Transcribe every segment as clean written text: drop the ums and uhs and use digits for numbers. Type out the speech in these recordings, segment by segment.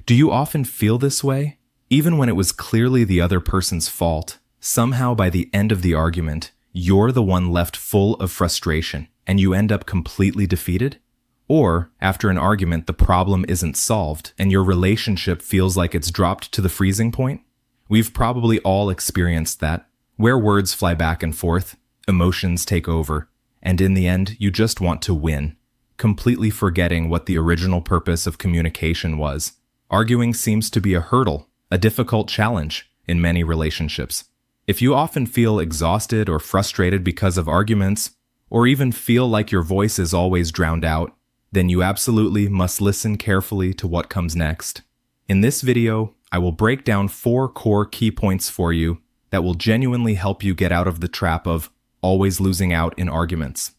Do you often feel this way? Even when it was clearly the other person's fault, somehow by the end of the argument, you're the one left full of frustration and you end up completely defeated? Or, after an argument, the problem isn't solved and your relationship feels like it's dropped to the freezing point? We've probably all experienced that, where words fly back and forth, emotions take over, and in the end, you just want to win, completely forgetting what the original purpose of communication was. Arguing seems to be a hurdle, a difficult challenge in many relationships. If you often feel exhausted or frustrated because of arguments, or even feel like your voice is always drowned out, then you absolutely must listen carefully to what comes next. In this video, I will break down 4 core key points for you that will genuinely help you get out of the trap of always losing out in arguments.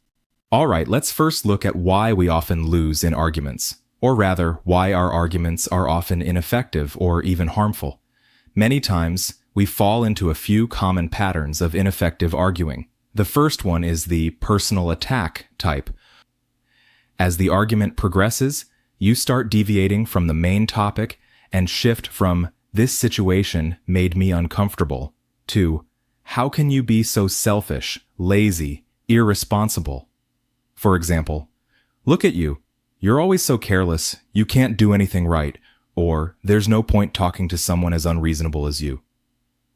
Alright, let's first look at why we often lose in arguments, or rather, why our arguments are often ineffective or even harmful. Many times, we fall into a few common patterns of ineffective arguing. The first one is the personal attack type. As the argument progresses, you start deviating from the main topic and shift from "this situation made me uncomfortable" to "how can you be so selfish, lazy, irresponsible?" For example, "Look at you. You're always so careless, you can't do anything right," or "there's no point talking to someone as unreasonable as you."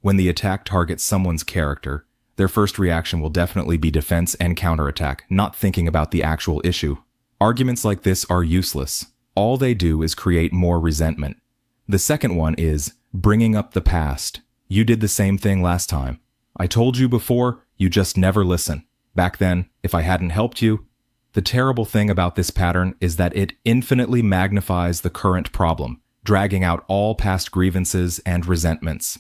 When the attack targets someone's character, their first reaction will definitely be defense and counterattack, not thinking about the actual issue. Arguments like this are useless. All they do is create more resentment. The second one is bringing up the past. "You did the same thing last time. I told you before, you just never listen. Back then, if I hadn't helped you." The terrible thing about this pattern is that it infinitely magnifies the current problem, dragging out all past grievances and resentments.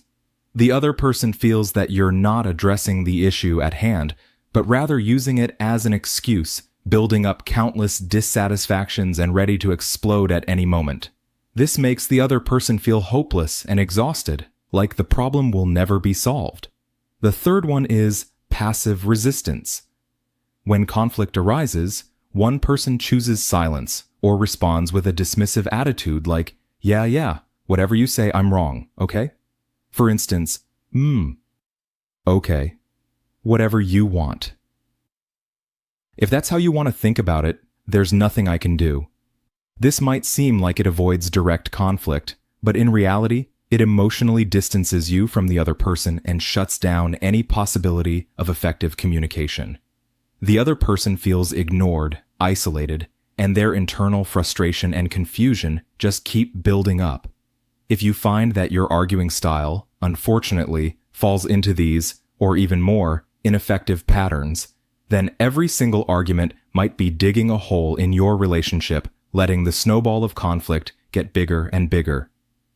The other person feels that you're not addressing the issue at hand, but rather using it as an excuse, building up countless dissatisfactions and ready to explode at any moment. This makes the other person feel hopeless and exhausted, like the problem will never be solved. The third one is passive resistance. When conflict arises, one person chooses silence or responds with a dismissive attitude like, yeah, whatever you say, I'm wrong, okay? For instance, okay, whatever you want. If that's how you want to think about it, there's nothing I can do. This might seem like it avoids direct conflict, but in reality, it emotionally distances you from the other person and shuts down any possibility of effective communication. The other person feels ignored, isolated, and their internal frustration and confusion just keep building up. If you find that your arguing style, unfortunately, falls into these, or even more, ineffective patterns, then every single argument might be digging a hole in your relationship, letting the snowball of conflict get bigger and bigger.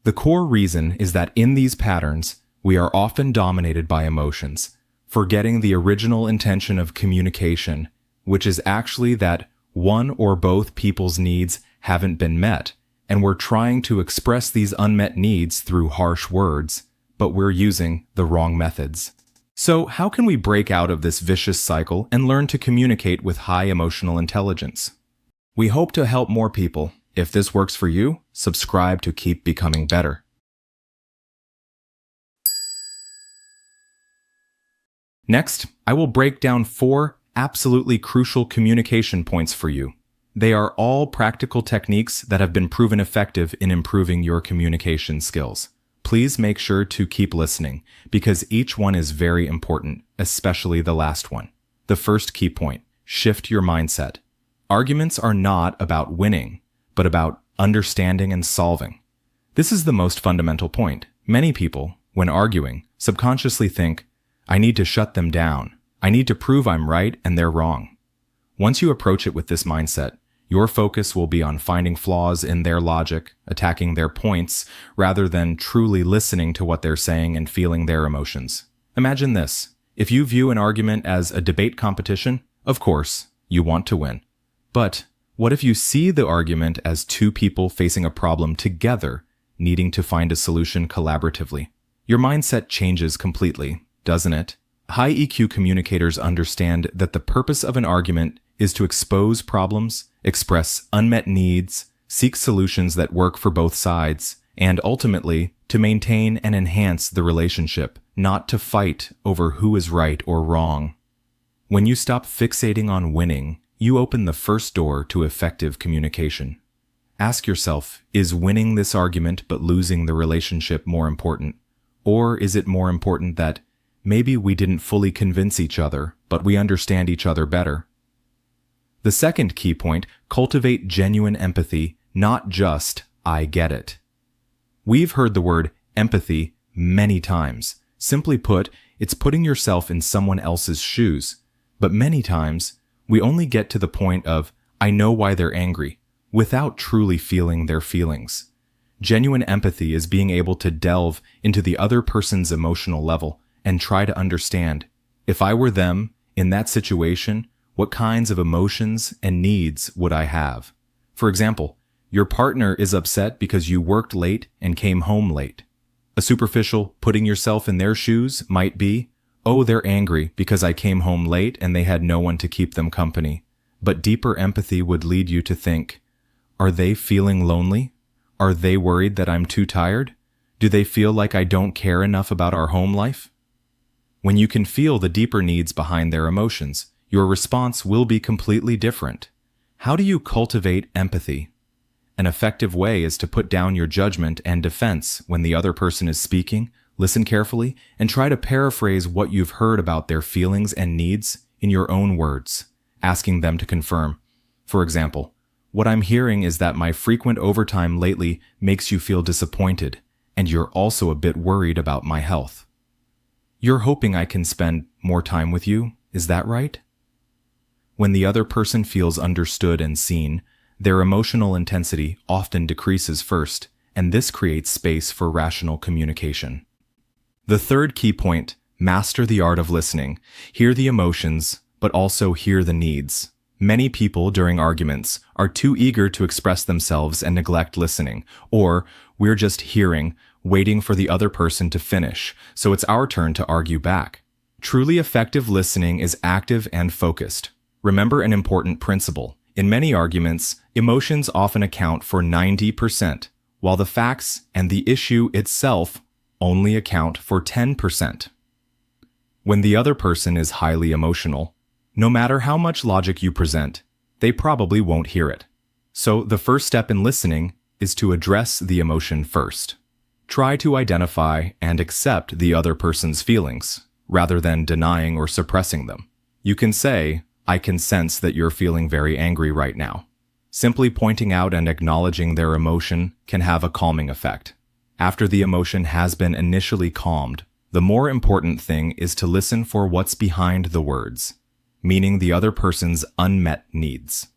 The core reason is that in these patterns, we are often dominated by emotions, forgetting the original intention of communication, which is actually that one or both people's needs haven't been met, and we're trying to express these unmet needs through harsh words, but we're using the wrong methods. So how can we break out of this vicious cycle and learn to communicate with high emotional intelligence? We hope to help more people. If this works for you, subscribe to keep becoming better. Next, I will break down 4 absolutely crucial communication points for you. They are all practical techniques that have been proven effective in improving your communication skills. Please make sure to keep listening, because each one is very important, especially the last one. The first key point: shift your mindset. Arguments are not about winning, but about understanding and solving. This is the most fundamental point. Many people, when arguing, subconsciously think, "I need to shut them down. I need to prove I'm right and they're wrong." Once you approach it with this mindset, your focus will be on finding flaws in their logic, attacking their points, rather than truly listening to what they're saying and feeling their emotions. Imagine this. If you view an argument as a debate competition, of course, you want to win. But what if you see the argument as 2 people facing a problem together, needing to find a solution collaboratively? Your mindset changes completely, doesn't it? High EQ communicators understand that the purpose of an argument is to expose problems, express unmet needs, seek solutions that work for both sides, and ultimately to maintain and enhance the relationship, not to fight over who is right or wrong. When you stop fixating on winning, you open the first door to effective communication. Ask yourself, is winning this argument but losing the relationship more important? Or is it more important that maybe we didn't fully convince each other, but we understand each other better? The second key point, cultivate genuine empathy, not just, I get it. We've heard the word empathy many times. Simply put, it's putting yourself in someone else's shoes. But many times, we only get to the point of, I know why they're angry, without truly feeling their feelings. Genuine empathy is being able to delve into the other person's emotional level and try to understand, if I were them, in that situation, what kinds of emotions and needs would I have? For example, your partner is upset because you worked late and came home late. A superficial putting yourself in their shoes might be, oh, they're angry because I came home late and they had no one to keep them company. But deeper empathy would lead you to think, are they feeling lonely? Are they worried that I'm too tired? Do they feel like I don't care enough about our home life? When you can feel the deeper needs behind their emotions, your response will be completely different. How do you cultivate empathy? An effective way is to put down your judgment and defense when the other person is speaking, listen carefully, and try to paraphrase what you've heard about their feelings and needs in your own words, asking them to confirm. For example, what I'm hearing is that my frequent overtime lately makes you feel disappointed, and you're also a bit worried about my health. You're hoping I can spend more time with you, is that right? When the other person feels understood and seen, their emotional intensity often decreases first, and this creates space for rational communication. The third key point, master the art of listening. Hear the emotions, but also hear the needs. Many people during arguments are too eager to express themselves and neglect listening, or we're just hearing, waiting for the other person to finish, so it's our turn to argue back. Truly effective listening is active and focused. Remember an important principle. In many arguments, emotions often account for 90%, while the facts and the issue itself only account for 10%. When the other person is highly emotional, no matter how much logic you present, they probably won't hear it. So the first step in listening is to address the emotion first. Try to identify and accept the other person's feelings, rather than denying or suppressing them. You can say, I can sense that you're feeling very angry right now. Simply pointing out and acknowledging their emotion can have a calming effect. After the emotion has been initially calmed, the more important thing is to listen for what's behind the words, meaning the other person's unmet needs.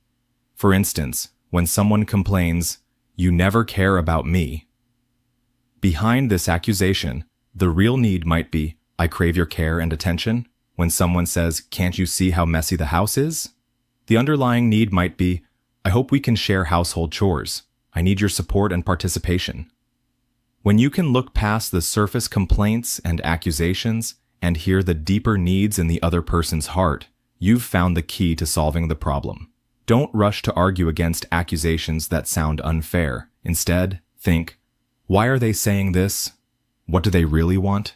For instance, when someone complains, "You never care about me," behind this accusation, the real need might be, "I crave your care and attention." When someone says, "Can't you see how messy the house is?" the underlying need might be, "I hope we can share household chores. I need your support and participation." When you can look past the surface complaints and accusations and hear the deeper needs in the other person's heart, you've found the key to solving the problem. Don't rush to argue against accusations that sound unfair. Instead, think, why are they saying this? What do they really want?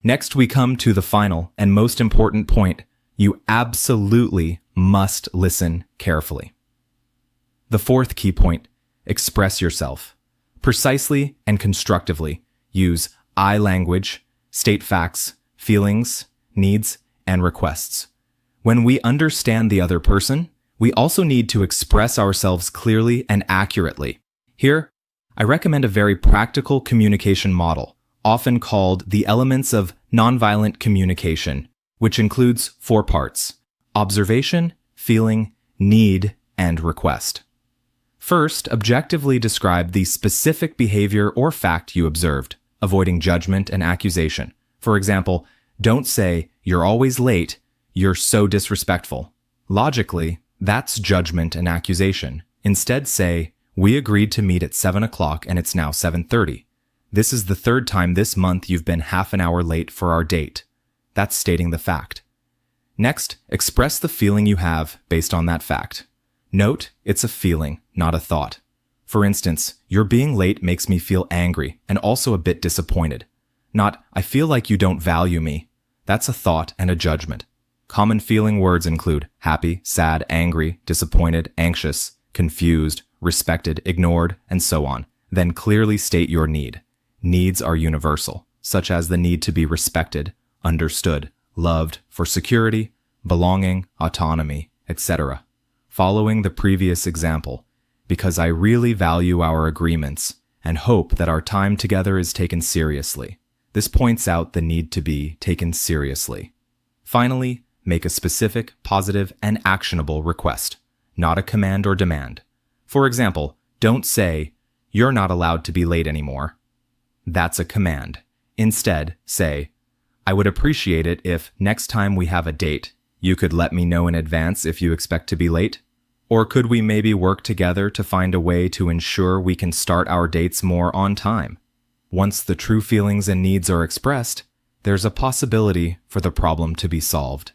Next, we come to the final and most important point. You absolutely must listen carefully. The fourth key point, express yourself. Precisely and constructively. Use I language, state facts, feelings, needs, and requests. When we understand the other person, we also need to express ourselves clearly and accurately. Here, I recommend a very practical communication model, often called the elements of nonviolent communication, which includes 4 parts: observation, feeling, need, and request. First, objectively describe the specific behavior or fact you observed, avoiding judgment and accusation. For example, don't say, "You're always late, you're so disrespectful." Logically, that's judgment and accusation. Instead say, "We agreed to meet at 7 o'clock and it's now 7:30. This is the 3rd time this month you've been half an hour late for our date." That's stating the fact. Next, express the feeling you have based on that fact. Note, it's a feeling, not a thought. For instance, your being late makes me feel angry and also a bit disappointed. Not, I feel like you don't value me. That's a thought and a judgment. Common feeling words include happy, sad, angry, disappointed, anxious, confused, respected, ignored, and so on. Then clearly state your need. Needs are universal, such as the need to be respected, understood, loved, for security, belonging, autonomy, etc. Following the previous example, because I really value our agreements and hope that our time together is taken seriously. This points out the need to be taken seriously. Finally, make a specific, positive, and actionable request, not a command or demand. For example, don't say, "You're not allowed to be late anymore." That's a command. Instead, say, "I would appreciate it if, next time we have a date, you could let me know in advance if you expect to be late. Or could we maybe work together to find a way to ensure we can start our dates more on time?" Once the true feelings and needs are expressed, there's a possibility for the problem to be solved.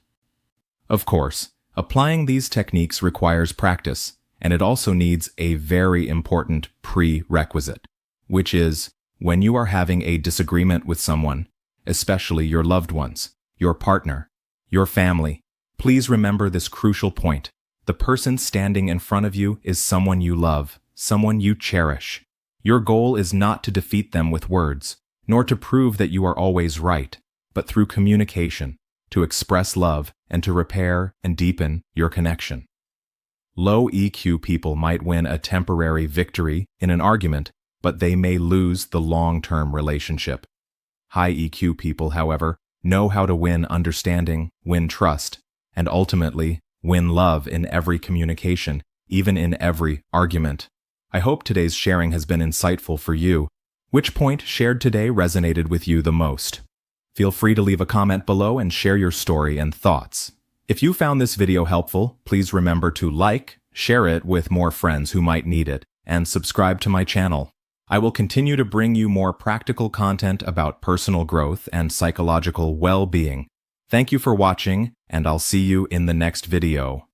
Of course, applying these techniques requires practice, and it also needs a very important prerequisite, which is when you are having a disagreement with someone, especially your loved ones, your partner, your family, please remember this crucial point. The person standing in front of you is someone you love, someone you cherish. Your goal is not to defeat them with words, nor to prove that you are always right, but through communication, to express love and to repair and deepen your connection. Low EQ people might win a temporary victory in an argument, but they may lose the long-term relationship. High EQ people, however, know how to win understanding, win trust, and ultimately win love in every communication, even in every argument. I hope today's sharing has been insightful for you. Which point shared today resonated with you the most? Feel free to leave a comment below and share your story and thoughts. If you found this video helpful, please remember to like, share it with more friends who might need it, and subscribe to my channel. I will continue to bring you more practical content about personal growth and psychological well-being. Thank you for watching, and I'll see you in the next video.